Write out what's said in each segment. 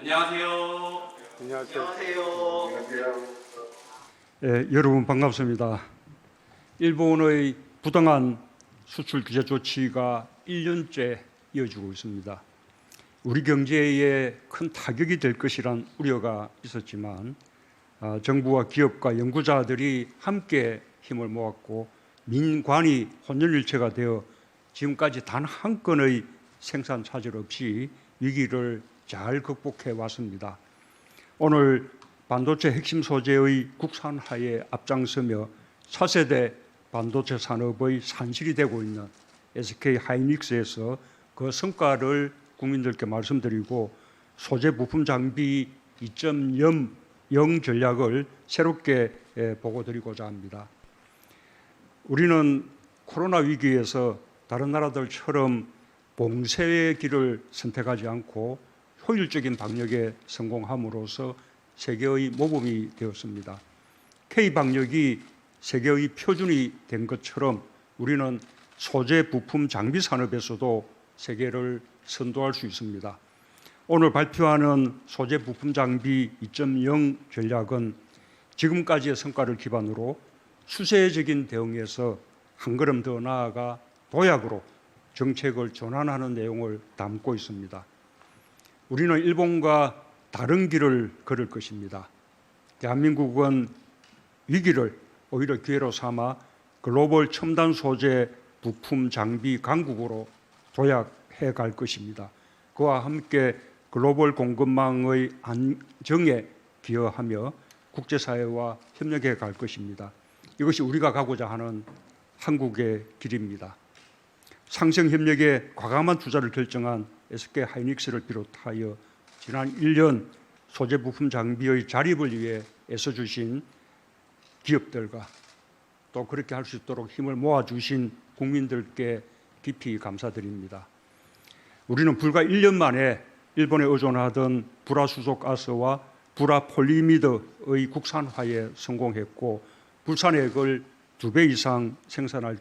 안녕하세요. 안녕하세요. 여러분 반갑습니다. 일본의 부당한 수출 규제 조치가 1년째 이어지고 있습니다. 우리 경제에 큰 타격이 될 것이란 우려가 있었지만 정부와 기업과 연구자들이 함께 힘을 모았고 민관이 혼연일체가 되어 지금까지 단 한 건의 생산 차질 없이 위기를 잘 극복해 왔습니다. 오늘 반도체 핵심 소재의 국산화에 앞장서며 차세대 반도체 산업의 산실이 되고 있는 SK 하이닉스에서 그 성과를 국민들께 말씀드리고 소재 부품 장비 2.0 전략을 새롭게 보고드리고자 합니다. 우리는 코로나 위기에서 다른 나라들처럼 봉쇄의 길을 선택하지 않고 효율적인 방역에 성공함으로써 세계의 모범이 되었습니다. K-방역이 세계의 표준이 된 것처럼 우리는 소재, 부품, 장비 산업에서도 세계를 선도할 수 있습니다. 오늘 발표하는 소재, 부품, 장비 2.0 전략은 지금까지의 성과를 기반으로 수세적인 대응에서 한 걸음 더 나아가 도약으로 정책을 전환하는 내용을 담고 있습니다. 우리는 일본과 다른 길을 걸을 것입니다. 대한민국은 위기를 오히려 기회로 삼아 글로벌 첨단 소재, 부품, 장비 강국으로 도약해 갈 것입니다. 그와 함께 글로벌 공급망의 안정에 기여하며 국제사회와 협력해 갈 것입니다. 이것이 우리가 가고자 하는 한국의 길입니다. 상생협력에 과감한 투자를 결정한 SK 하이닉스를 비롯하여 지난 1년 소재 부품 장비의 자립을 위해 애써주신 기업들과 또 그렇게 할 수 있도록 힘을 모아주신 국민들께 깊이 감사드립니다. 우리는 불과 1년 만에 일본에 의존하던 불화수소가스와 불화폴리미드의 국산화에 성공했고 불산액을 2배 이상 생산할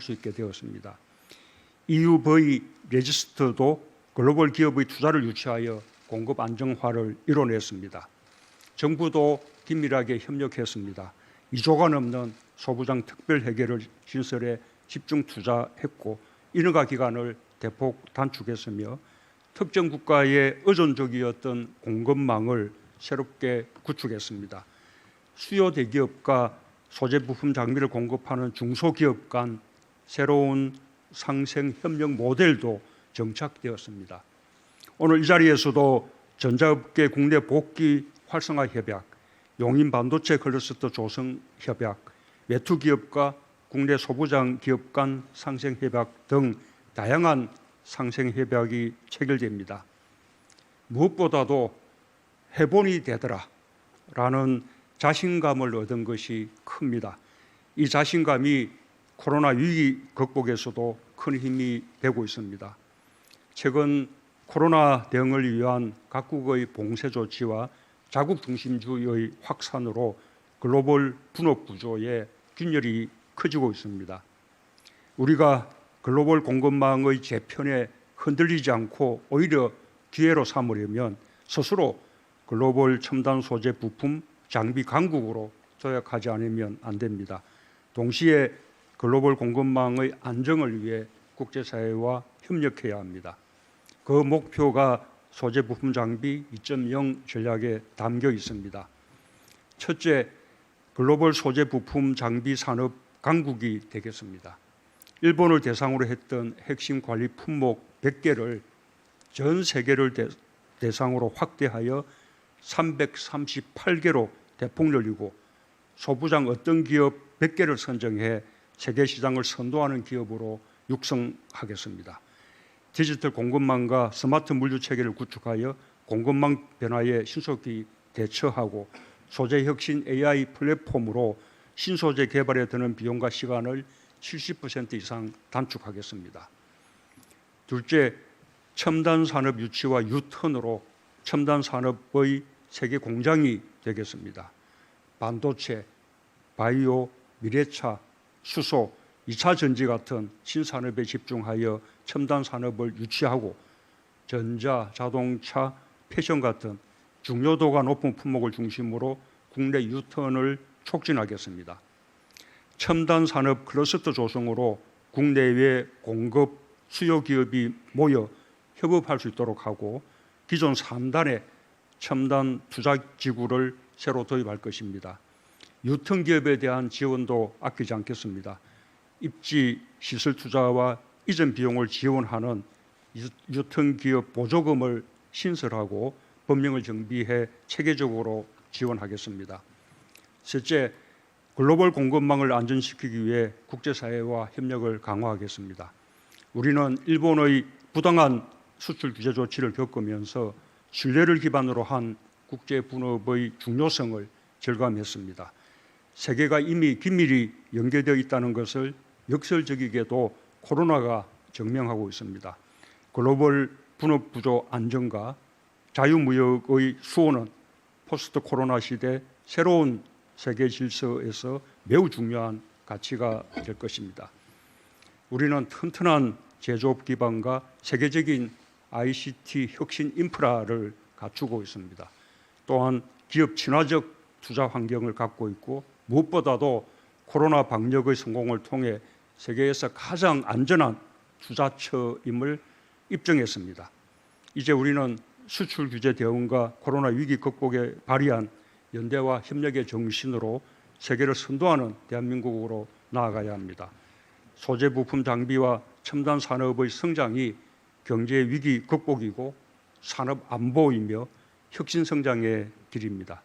수 있게 되었습니다. EUV 레지스트도 글로벌 기업의 투자를 유치하여 공급 안정화를 이뤄냈습니다. 정부도 긴밀하게 협력했습니다. 2조가 넘는 소부장 특별 회계를 신설해 집중 투자했고 인허가 기간을 대폭 단축했으며 특정 국가에 의존적이었던 공급망을 새롭게 구축했습니다. 수요 대기업과 소재 부품 장비를 공급하는 중소기업 간 새로운 상생 협력 모델도 정착되었습니다. 오늘 이 자리에서도 전자업계 국내 복귀 활성화 협약, 용인 반도체 클러스터 조성 협약, 외투 기업과 국내 소부장 기업 간 상생 협약 등 다양한 상생 협약이 체결됩니다. 무엇보다도 해본이 되더라라는 자신감을 얻은 것이 큽니다. 이 자신감이 코로나 위기 극복에서도 큰 힘이 되고 있습니다. 최근 코로나 대응을 위한 각국의 봉쇄 조치와 자국 중심주의의 확산으로 글로벌 분업 구조에 균열이 커지고 있습니다. 우리가 글로벌 공급망의 재편에 흔들리지 않고 오히려 기회로 삼으려면 스스로 글로벌 첨단 소재 부품 장비 강국으로 도약하지 않으면 안 됩니다. 동시에 글로벌 공급망의 안정을 위해 국제사회와 협력해야 합니다. 그 목표가 소재 부품 장비 2.0 전략에 담겨 있습니다. 첫째, 글로벌 소재 부품 장비 산업 강국이 되겠습니다. 일본을 대상으로 했던 핵심 관리 품목 100개를 전 세계를 대상으로 확대하여 338개로 대폭 늘리고 소부장 어떤 기업 100개를 선정해 세계 시장을 선도하는 기업으로 육성하겠습니다. 디지털 공급망과 스마트 물류 체계를 구축하여 공급망 변화에 신속히 대처하고 소재 혁신 AI 플랫폼으로 신소재 개발에 드는 비용과 시간을 70% 이상 단축하겠습니다. 둘째, 첨단 산업 유치와 유턴으로 첨단 산업의 세계 공장이 되겠습니다. 반도체, 바이오, 미래차, 수소, 2차 전지 같은 신산업에 집중하여 첨단 산업을 유치하고 전자, 자동차, 패션 같은 중요도가 높은 품목을 중심으로 국내 유턴을 촉진하겠습니다. 첨단 산업 클러스터 조성으로 국내외 공급 수요 기업이 모여 협업할 수 있도록 하고 기존 3단의 첨단 투자 지구를 새로 도입할 것입니다. 유통 기업에 대한 지원도 아끼지 않겠습니다. 입지 시설 투자와 이전 비용을 지원하는 유통 기업 보조금을 신설하고 법령을 정비해 체계적으로 지원하겠습니다. 셋째, 글로벌 공급망을 안전시키기 위해 국제사회와 협력을 강화하겠습니다. 우리는 일본의 부당한 수출 규제 조치를 겪으면서 신뢰를 기반으로 한 국제 분업의 중요성을 절감했습니다. 세계가 이미 긴밀히 연계되어 있다는 것을 역설적이게도 코로나가 증명하고 있습니다. 글로벌 분업 구조 안정과 자유무역의 수호는 포스트 코로나 시대 새로운 세계 질서에서 매우 중요한 가치가 될 것입니다. 우리는 튼튼한 제조업 기반과 세계적인 ICT 혁신 인프라를 갖추고 있습니다. 또한 기업 친화적 투자 환경을 갖고 있고 무엇보다도 코로나 방역의 성공을 통해 세계에서 가장 안전한 투자처임을 입증했습니다. 이제 우리는 수출 규제 대응과 코로나 위기 극복에 발휘한 연대와 협력의 정신으로 세계를 선도하는 대한민국으로 나아가야 합니다. 소재 부품 장비와 첨단 산업의 성장이 경제 위기 극복이고 산업 안보이며 혁신 성장의 길입니다.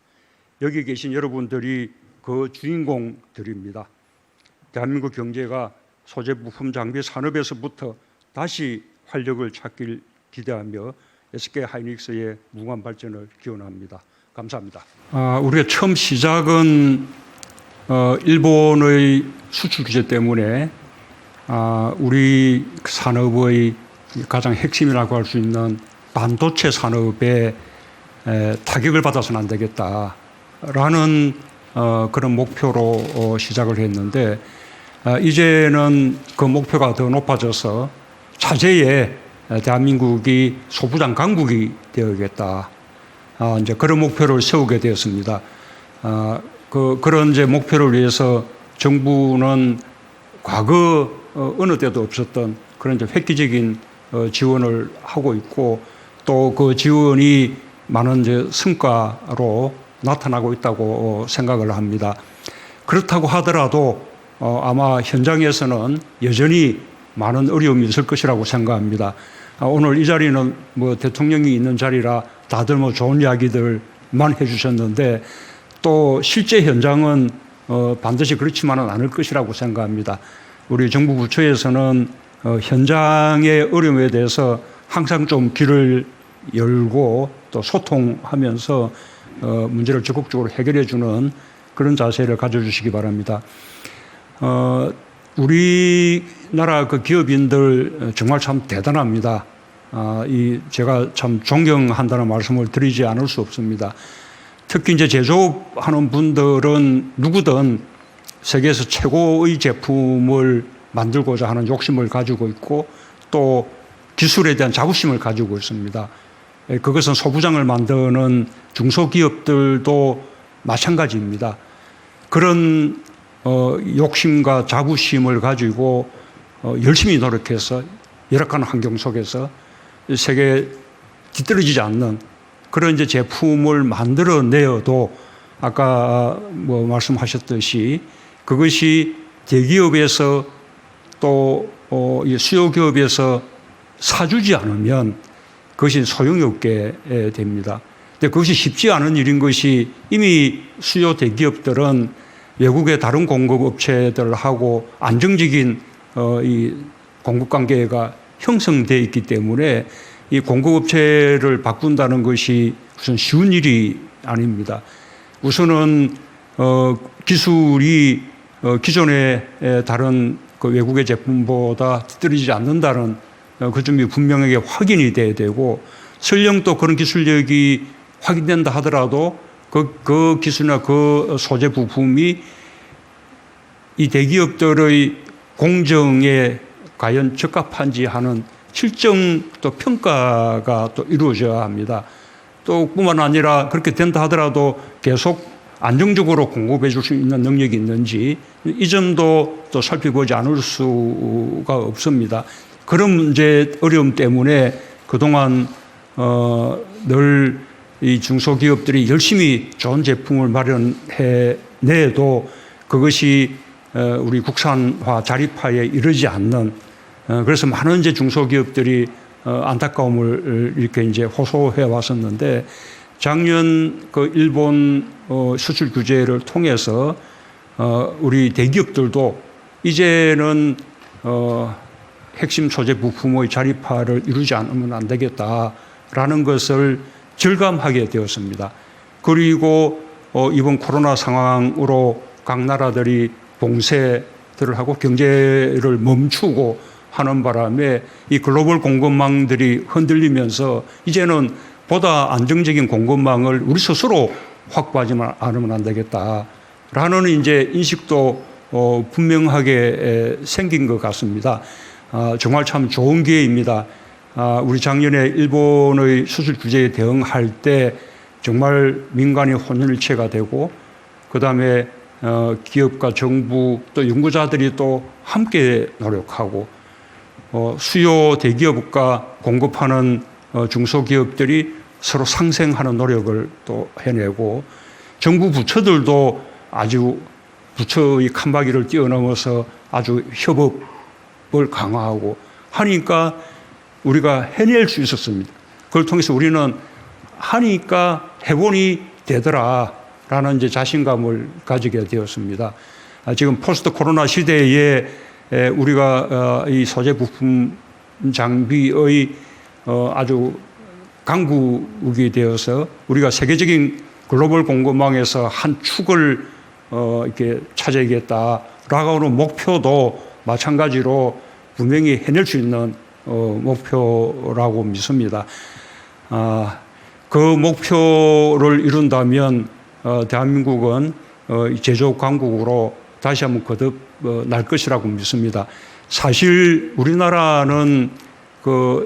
여기 계신 여러분들이 그 주인공들입니다. 대한민국 경제가 소재 부품 장비 산업에서부터 다시 활력을 찾길 기대하며 SK 하이닉스의 무궁한 발전을 기원합니다. 감사합니다. 우리가 처음 시작은 일본의 수출 규제 때문에 우리 산업의 가장 핵심이라고 할 수 있는 반도체 산업에 타격을 받아서는 안 되겠다라는 그런 목표로 시작을 했는데 이제는 그 목표가 더 높아져서 차제에 대한민국이 소부장 강국이 되어야겠다. 이제 그런 목표를 세우게 되었습니다. 그런 이제 목표를 위해서 정부는 과거 어느 때도 없었던 그런 이제 획기적인 지원을 하고 있고 또 그 지원이 많은 이제 성과로 나타나고 있다고 생각을 합니다. 그렇다고 하더라도 아마 현장에서는 여전히 많은 어려움이 있을 것이라고 생각합니다. 오늘 이 자리는 뭐 대통령이 있는 자리라 다들 뭐 좋은 이야기들만 해주셨는데 또 실제 현장은 반드시 그렇지만은 않을 것이라고 생각합니다. 우리 정부 부처에서는 현장의 어려움에 대해서 항상 좀 귀를 열고 또 소통하면서 문제를 적극적으로 해결해주는 그런 자세를 가져주시기 바랍니다. 우리나라 그 기업인들 정말 참 대단합니다. 제가 참 존경한다는 말씀을 드리지 않을 수 없습니다. 특히 이제 제조업하는 분들은 누구든 세계에서 최고의 제품을 만들고자 하는 욕심을 가지고 있고 또 기술에 대한 자부심을 가지고 있습니다. 그것은 소부장을 만드는 중소기업들도 마찬가지입니다. 그런 욕심과 자부심을 가지고 열심히 노력해서 열악한 환경 속에서 세계에 뒤떨어지지 않는 그런 이제 제품을 만들어내어도 아까 뭐 말씀하셨듯이 그것이 대기업에서 또 수요 기업에서 사주지 않으면 그것이 소용이 없게 됩니다. 근데 그것이 쉽지 않은 일인 것이 이미 수요 대기업들은 외국의 다른 공급업체들하고 안정적인 이 공급관계가 형성되어 있기 때문에 이 공급업체를 바꾼다는 것이 우선 쉬운 일이 아닙니다. 우선은 기술이 기존의 다른 그 외국의 제품보다 뒤떨어지지 않는다는 그 점이 분명하게 확인이 돼야 되고 설령 또 그런 기술력이 확인된다 하더라도 그 기술이나 그 소재 부품이 이 대기업들의 공정에 과연 적합한지 하는 실정 또 평가가 또 이루어져야 합니다. 또 뿐만 아니라 그렇게 된다 하더라도 계속 안정적으로 공급해 줄 수 있는 능력이 있는지 이 점도 또 살펴보지 않을 수가 없습니다. 그런 문제 어려움 때문에 그동안 늘 이 중소기업들이 열심히 좋은 제품을 마련해 내도 그것이 우리 국산화 자립화에 이르지 않는 그래서 많은 이제 중소기업들이 안타까움을 이렇게 이제 호소해 왔었는데 작년 그 일본 수출 규제를 통해서 우리 대기업들도 이제는 핵심 소재 부품의 자립화를 이루지 않으면 안 되겠다라는 것을 절감하게 되었습니다. 그리고 이번 코로나 상황으로 각 나라들이 봉쇄들을 하고 경제를 멈추고 하는 바람에 이 글로벌 공급망들이 흔들리면서 이제는 보다 안정적인 공급망을 우리 스스로 확보하지 않으면 안 되겠다라는 이제 인식도 분명하게 생긴 것 같습니다. 정말 참 좋은 기회입니다. 우리 작년에 일본의 수출 규제에 대응할 때 정말 민간이 혼연일체가 되고 그다음에 기업과 정부 또 연구자들이 또 함께 노력하고 수요 대기업과 공급하는 중소기업들이 서로 상생하는 노력을 또 해내고 정부 부처들도 아주 부처의 칸막이를 뛰어넘어서 아주 협업을 강화하고 하니까 우리가 해낼 수 있었습니다. 그걸 통해서 우리는 하니까 해보니 되더라라는 이제 자신감을 가지게 되었습니다. 지금 포스트 코로나 시대에 우리가 이 소재 부품 장비의 아주 강국이 되어서 우리가 세계적인 글로벌 공급망에서 한 축을 이렇게 차지하겠다라고 하는 목표도 마찬가지로 분명히 해낼 수 있는 목표라고 믿습니다. 그 목표를 이룬다면 대한민국은 제조업 강국으로 다시 한번 거듭 날 것이라고 믿습니다. 사실 우리나라는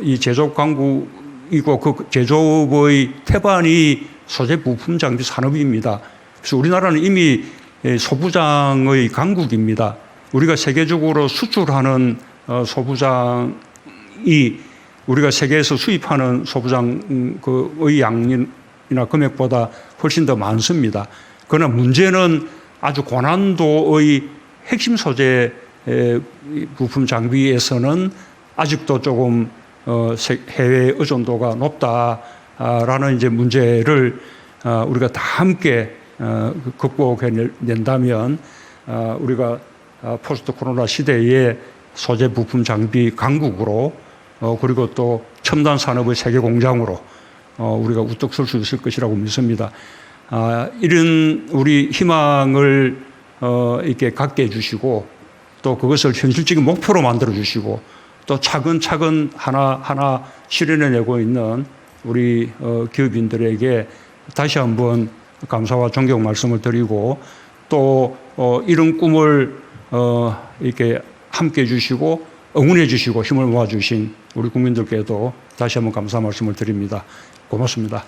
이 제조업 강국이고 그 제조업의 태반이 소재 부품 장비 산업입니다. 그래서 우리나라는 이미 소부장의 강국입니다. 우리가 세계적으로 수출하는 소부장이 우리가 세계에서 수입하는 소부장의 양이나 금액보다 훨씬 더 많습니다. 그러나 문제는 아주 고난도의 핵심 소재 부품 장비에서는 아직도 조금 해외 의존도가 높다라는 이제 문제를 우리가 다 함께 극복해낸다면 우리가 포스트 코로나 시대에 소재 부품 장비 강국으로 그리고 또 첨단 산업의 세계 공장으로 우리가 우뚝 설 수 있을 것이라고 믿습니다. 이런 우리 희망을 이렇게 갖게 해주시고 또 그것을 현실적인 목표로 만들어 주시고 또 차근차근 하나하나 실현해내고 있는 우리 기업인들에게 다시 한번 감사와 존경 말씀을 드리고 또 이런 꿈을 이렇게 함께 해주시고 응원해 주시고 힘을 모아주신 우리 국민들께도 다시 한번 감사 말씀을 드립니다. 고맙습니다.